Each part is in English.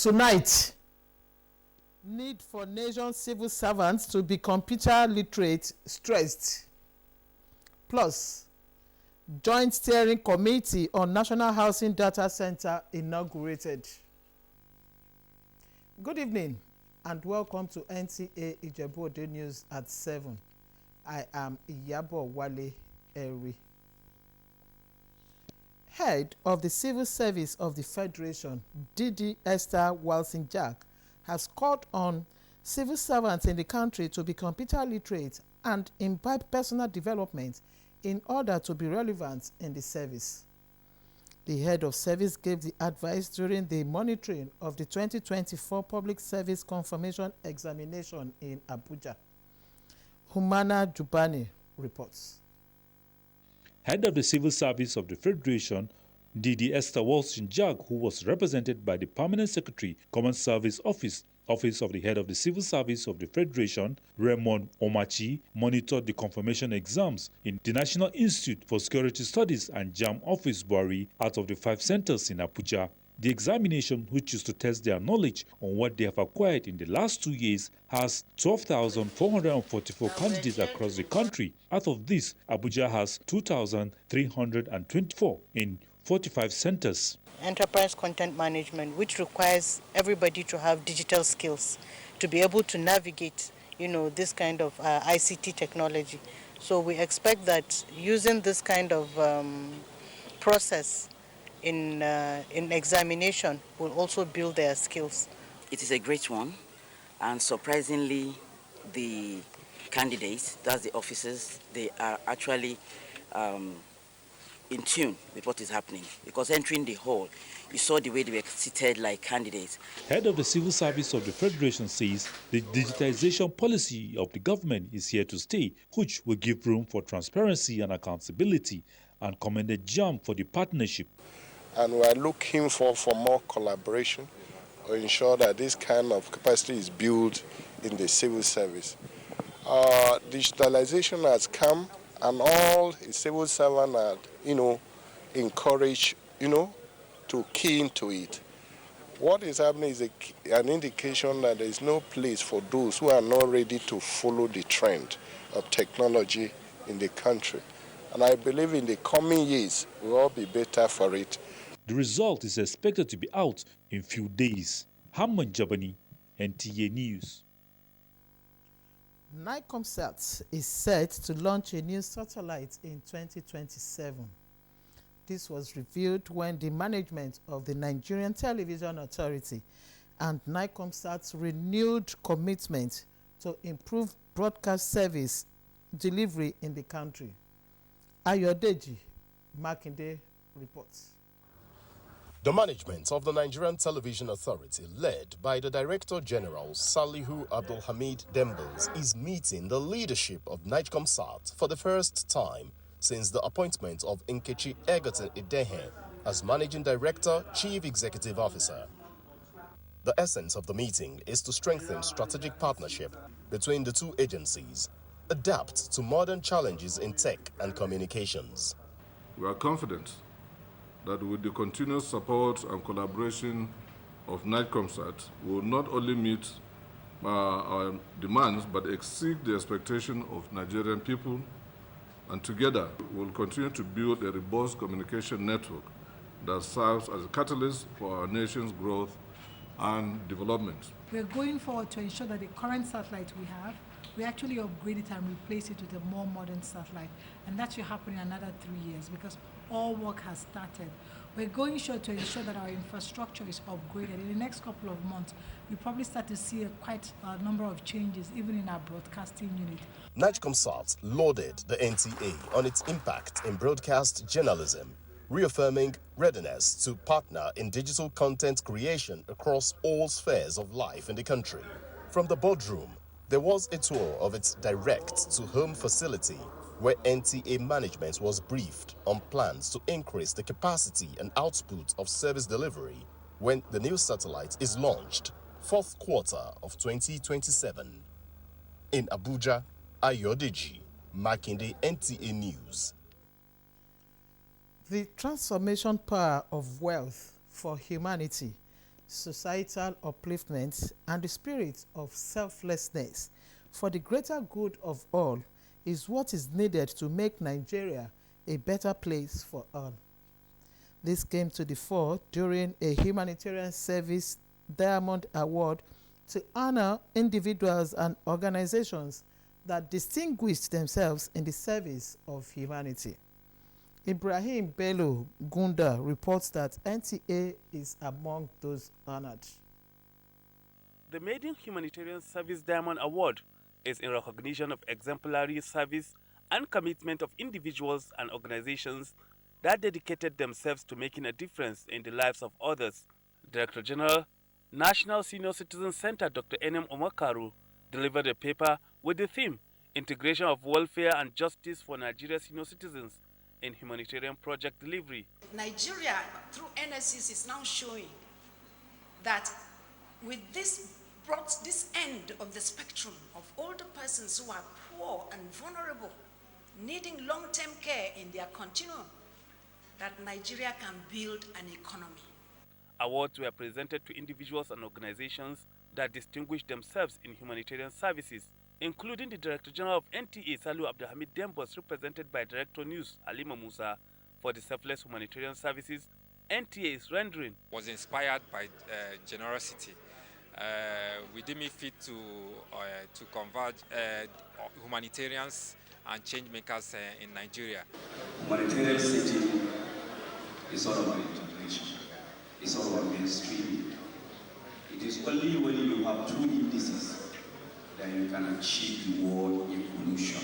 Tonight, need for nation civil servants to be computer literate stressed. Plus, Joint Steering Committee on National Housing Data Center inaugurated. Good evening and welcome to NTA Ijebu ode News at 7. I am Ijebu ode. Head of the Civil Service of the Federation, Didi Esther Walsinjak, has called on civil servants in the country to be computer literate and imbibe personal development in order to be relevant in the service. The head of service gave the advice during the monitoring of the 2024 Public Service Confirmation Examination in Abuja. Humana Jubani reports. Head of the Civil Service of the Federation, Didi Esther Walsinjak, who was represented by the Permanent Secretary, Common Service Office of the Head of the Civil Service of the Federation, Raymond Omachi, monitored the confirmation exams in the National Institute for Security Studies and JAM Office Buhari out of the 5 centers in Abuja. The examination, which is to test their knowledge on what they have acquired in the last 2 years, has 12,444 candidates across the country. Out of this, Abuja has 2,324 in 45 centers. Enterprise content management, which requires everybody to have digital skills to be able to navigate, this kind of ICT technology. So we expect that using this kind of process in examination will also build their skills. It is a great one, and surprisingly, the candidates, that's the officers, they are actually in tune with what is happening, because entering the hall, you saw the way they were seated like candidates. Head of the Civil Service of the Federation says the digitization policy of the government is here to stay, which will give room for transparency and accountability, and commended JAM for the partnership. And we are looking for more collaboration to ensure that this kind of capacity is built in the civil service. Digitalization has come, and all civil servants are, encouraged, to key into it. What is happening is an indication that there is no place for those who are not ready to follow the trend of technology in the country. And I believe in the coming years, we'll all be better for it. The result is expected to be out in few days. Hamman Jabani, NTA News. NICOMSAT is set to launch a new satellite in 2027. This was revealed when the management of the Nigerian Television Authority and NICOMSAT's renewed commitment to improve broadcast service delivery in the country. Ayodeji Makinde reports. The management of the Nigerian Television Authority, led by the Director General Salihu Abdulhamid Dembles, is meeting the leadership of NICOMSAT for the first time since the appointment of Nkechi Egerton Idehe as Managing Director, Chief Executive Officer. The essence of the meeting is to strengthen strategic partnership between the two agencies, adapt to modern challenges in tech and communications. We are confident that with the continuous support and collaboration of NICOMSAT, we will not only meet our demands, but exceed the expectation of Nigerian people, and together we will continue to build a robust communication network that serves as a catalyst for our nation's growth and development. We're going forward to ensure that the current satellite we have, we actually upgrade it and replace it with a more modern satellite. And that should happen in another 3 years because all work has started. We're going to ensure that our infrastructure is upgraded. In the next couple of months, we probably start to see quite a number of changes, even in our broadcasting unit. NICOMSAT lauded the NTA on its impact in broadcast journalism, reaffirming readiness to partner in digital content creation across all spheres of life in the country. From the boardroom, there was a tour of its direct-to-home facility where NTA management was briefed on plans to increase the capacity and output of service delivery when the new satellite is launched, fourth quarter of 2027. In Abuja, Ayodeji Makinde, NTA News. The transformation power of wealth for humanity societal upliftment, and the spirit of selflessness for the greater good of all is what is needed to make Nigeria a better place for all. This came to the fore during a Humanitarian Service Diamond Award to honor individuals and organizations that distinguished themselves in the service of humanity. Ibrahim Bello Gunda reports that NTA is among those honored. The Maiden Humanitarian Service Diamond Award is in recognition of exemplary service and commitment of individuals and organizations that dedicated themselves to making a difference in the lives of others. Director General, National Senior Citizen Center Dr. N.M. Omakaru delivered a paper with the theme Integration of Welfare and Justice for Nigeria's Senior Citizens in Humanitarian Project Delivery. Nigeria, through NSCDC, is now showing that with this brought this end of the spectrum of older persons who are poor and vulnerable, needing long-term care in their continuum, that Nigeria can build an economy. Awards were presented to individuals and organizations that distinguished themselves in humanitarian services, including the Director General of NTA, Salu Abdulhamid Dembos, represented by Director News Halima Musa. For the selfless humanitarian services NTA is rendering was inspired by generosity. We deem it fit to converge humanitarians and change makers in Nigeria. Humanitarian setting is all about integration. It's all about mainstreaming. It is only when you have two indices that you can achieve the world evolution.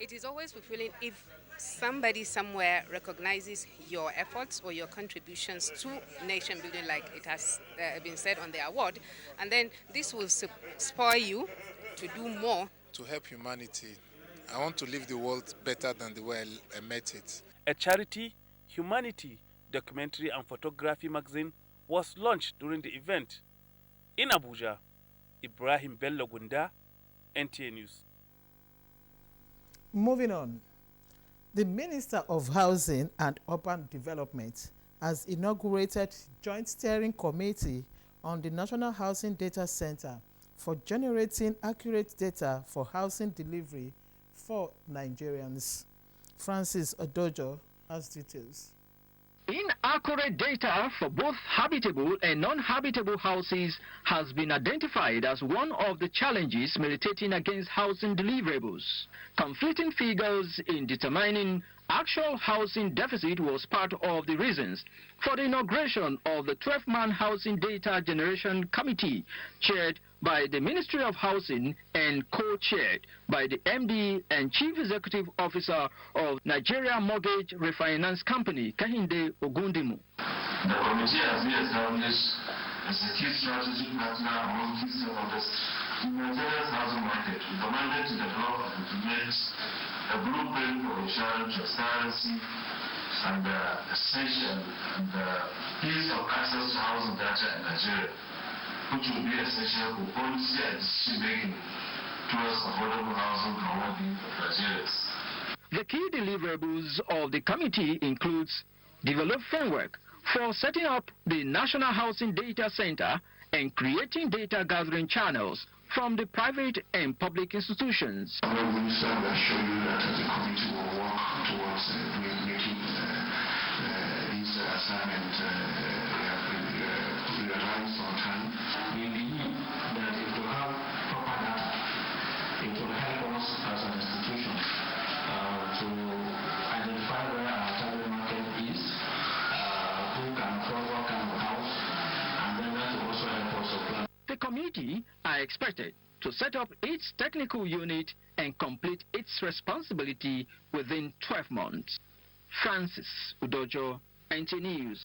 It is always fulfilling if somebody somewhere recognizes your efforts or your contributions to nation building, like it has been said on the award, and then this will spur you to do more. To help humanity. I want to leave the world better than the way I met it. A charity, humanity, documentary and photography magazine was launched during the event. In Abuja, Ibrahim Bello Gunda, NTA News. Moving on, the Minister of Housing and Urban Development has inaugurated Joint Steering Committee on the National Housing Data Center for generating accurate data for housing delivery for Nigerians. Francis Odojo has details. Inaccurate data for both habitable and non-habitable houses has been identified as one of the challenges militating against housing deliverables. Conflicting figures in determining actual housing deficit was part of the reasons for the inauguration of the 12-man Housing Data Generation Committee, chaired by the Ministry of Housing and co-chaired by the MD and Chief Executive Officer of Nigeria Mortgage Refinance Company, Kehinde Ogundimu. The committee has been established as a key strategic partner among key stakeholders in Nigeria's housing market, with the mandate to develop and implement a blueprint for ensuring transparency and essential and ease of access to housing data in Nigeria, which will be essential for policy and decision-making towards affordable housing and well-being of Nigerians. The key deliverables of the committee includes develop framework for setting up the National Housing Data Center and creating data gathering channels from the private and public institutions. We assure you that the committee will work towards making these assignments realized on time. We believe that if we have proper data, it will help us as an institution to identify where our target market is, who can afford what kind of house, and then that will also help us to plan. The committee are expected to set up its technical unit and complete its responsibility within 12 months. Francis Udojo, NTA News.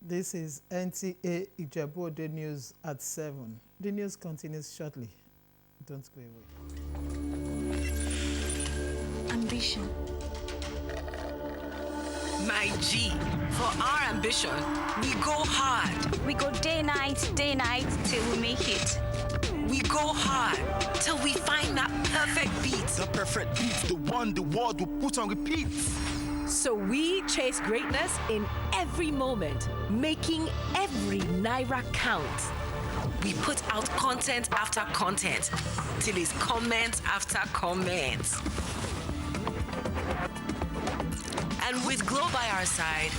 This is NTA Ijebu ode News at 7. The news continues shortly. Don't go away. Ambition. My G, for our ambition, we go hard. We go day night till we make it. We go hard till we find that perfect beat. The perfect beat, the one the world will put on repeat. So we chase greatness in every moment, making every naira count. We put out content after content, till it's comment after comment. And with Glow by our side,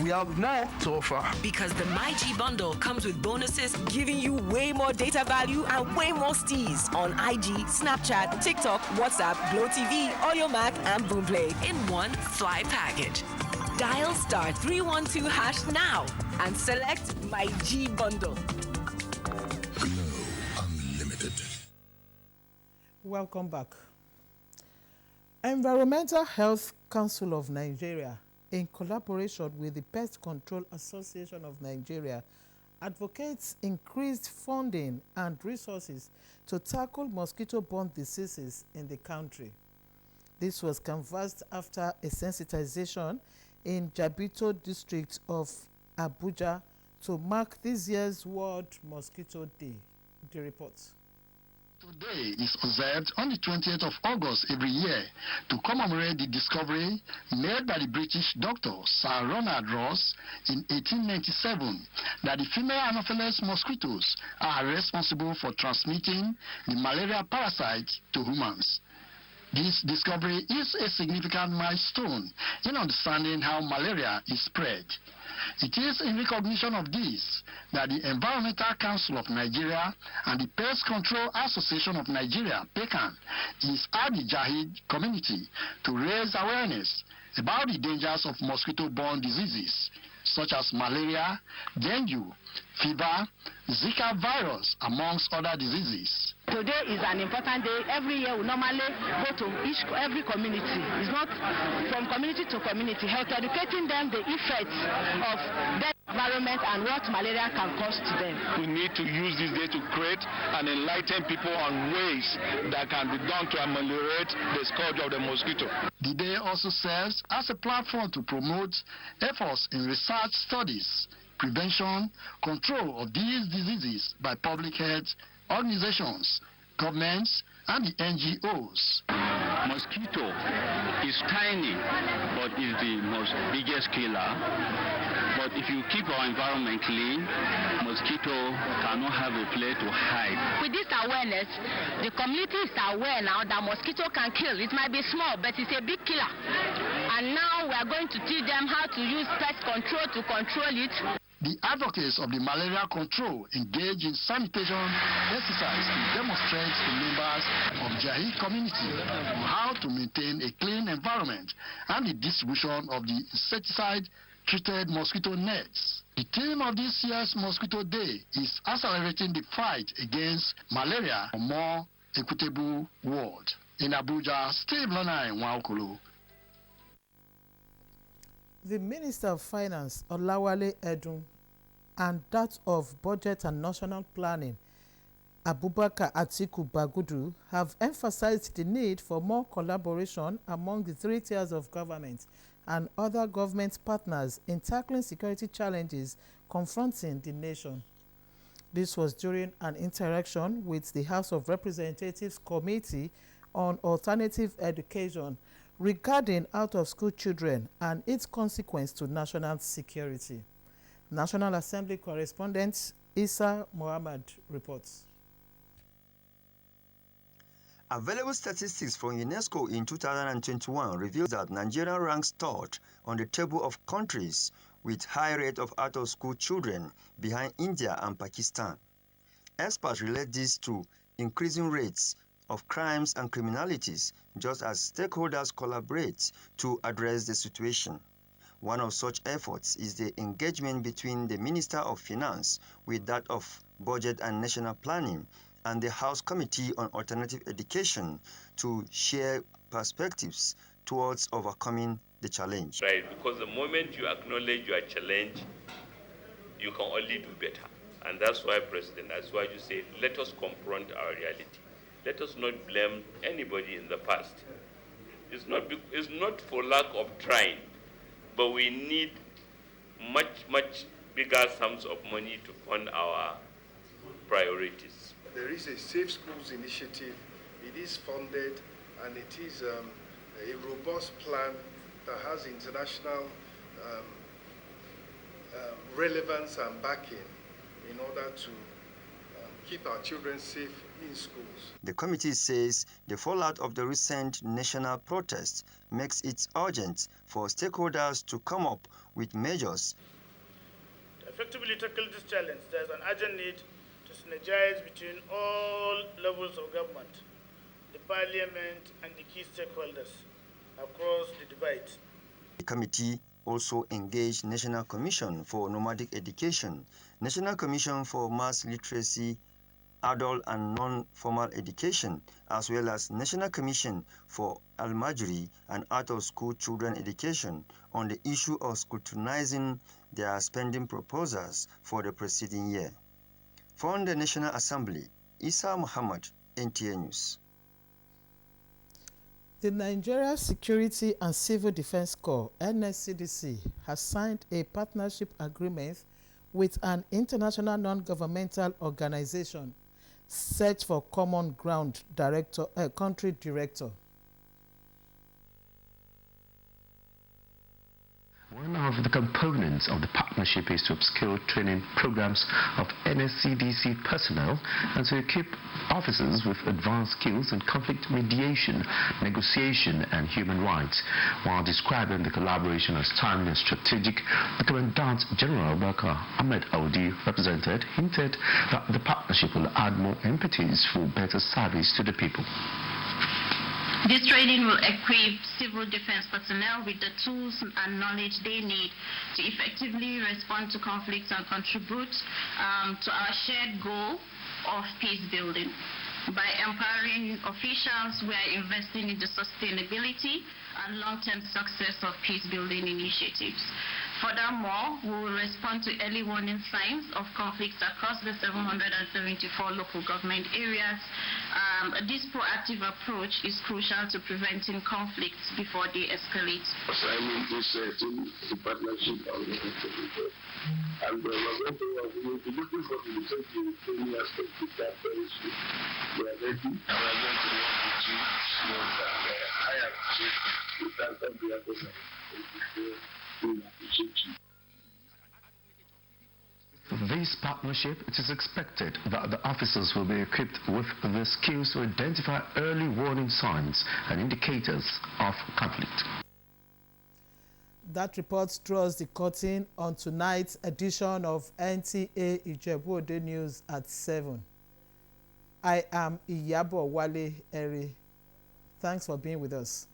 we have more to offer. Because the MyG bundle comes with bonuses, giving you way more data value and way more steez on IG, Snapchat, TikTok, WhatsApp, Glow TV, Audio Mac, and Boomplay in one fly package. Dial *312# now and select MyG bundle. Glow Unlimited. Welcome back. Environmental Health Council of Nigeria, in collaboration with the Pest Control Association of Nigeria, advocates increased funding and resources to tackle mosquito-borne diseases in the country. This was canvassed after a sensitization in Jabito district of Abuja to mark this year's World Mosquito Day. The report. Today is observed on the 20th of August every year to commemorate the discovery made by the British doctor Sir Ronald Ross in 1897 that the female Anopheles mosquitoes are responsible for transmitting the malaria parasite to humans. This discovery is a significant milestone in understanding how malaria is spread. It is in recognition of this that the Environmental Council of Nigeria and the Pest Control Association of Nigeria, PECAN, is at the Jahid community to raise awareness about the dangers of mosquito-borne diseases such as malaria, dengue, fever, Zika virus, amongst other diseases. Today is an important day. Every year we normally go to every community. It's not from community to community, health educating them the effects of their environment and what malaria can cause to them. We need to use this day to create and enlighten people on ways that can be done to ameliorate the scourge of the mosquito. The day also serves as a platform to promote efforts in research studies, prevention, control of these diseases by public health organizations, governments, and the NGOs. Mosquito is tiny, but is the most biggest killer. But if you keep our environment clean, mosquito cannot have a place to hide. With this awareness, the community is aware now that mosquito can kill. It might be small, but it's a big killer. And now we are going to teach them how to use pest control to control it. The advocates of the malaria control engage in sanitation exercise to demonstrate to members of Jahid community on how to maintain a clean environment and the distribution of the insecticide-treated mosquito nets. The theme of this year's Mosquito Day is accelerating the fight against malaria for a more equitable world. In Abuja, Steve Lonai Nwaokolo. The Minister of Finance, Olawale Edun, and that of Budget and National Planning, Abubakar Atiku Bagudu, have emphasized the need for more collaboration among the three tiers of government and other government partners in tackling security challenges confronting the nation. This was during an interaction with the House of Representatives Committee on Alternative Education regarding out-of-school children and its consequence to national security. National Assembly correspondent Isa Mohammed reports. Available statistics from UNESCO in 2021 reveal that Nigeria ranks third on the table of countries with high rate of out-of-school children, behind India and Pakistan. Experts relate this to increasing rates of crimes and criminalities, just as stakeholders collaborate to address the situation. One of such efforts is the engagement between the Minister of Finance with that of Budget and National Planning and the House Committee on Alternative Education to share perspectives towards overcoming the challenge. Right, because the moment you acknowledge your challenge, you can only do better. And that's why, President, that's why you say, let us confront our reality. Let us not blame anybody in the past. It's not for lack of trying, but we need much bigger sums of money to fund our priorities. There is a Safe Schools initiative. It is funded, and it is a robust plan that has international relevance and backing in order to keep our children safe in schools. The committee says the fallout of the recent national protests makes it urgent for stakeholders to come up with measures. To effectively tackle this challenge, there is an urgent need to synergize between all levels of government, the parliament, and the key stakeholders across the divide. The committee also engaged National Commission for Nomadic Education, National Commission for Mass Literacy, Adult and Non-Formal Education, as well as National Commission for Almajiri and Out-of-School Children Education on the issue of scrutinizing their spending proposals for the preceding year. From the National Assembly, Isa Muhammad, NTA News. The Nigeria Security and Civil Defense Corps, NSCDC, has signed a partnership agreement with an international non-governmental organization, Search for Common Ground country director. One of the components of the partnership is to upskill training programs of NSCDC personnel and to equip officers with advanced skills in conflict mediation, negotiation, and human rights. While describing the collaboration as timely and strategic, the Commandant General Bakar Ahmed Audi represented hinted that the partnership will add more impetus for better service to the people. This training will equip civil defense personnel with the tools and knowledge they need to effectively respond to conflicts and contribute to our shared goal of peace building. By empowering officials, we are investing in the sustainability and long-term success of peace-building initiatives. Furthermore, we will respond to early warning signs of conflicts across the 774 local government areas. This proactive approach is crucial to preventing conflicts before they escalate. Assignment is the partnership and we're going to be looking for the training aspect of that very soon. We are ready and we're going to work with you I appreciate you can come to your person. With this partnership, it is expected that the officers will be equipped with the skills to identify early warning signs and indicators of conflict. That report draws the curtain on tonight's edition of NTA Ijebu Ode News at 7. I am Ijebu Ode. Thanks for being with us.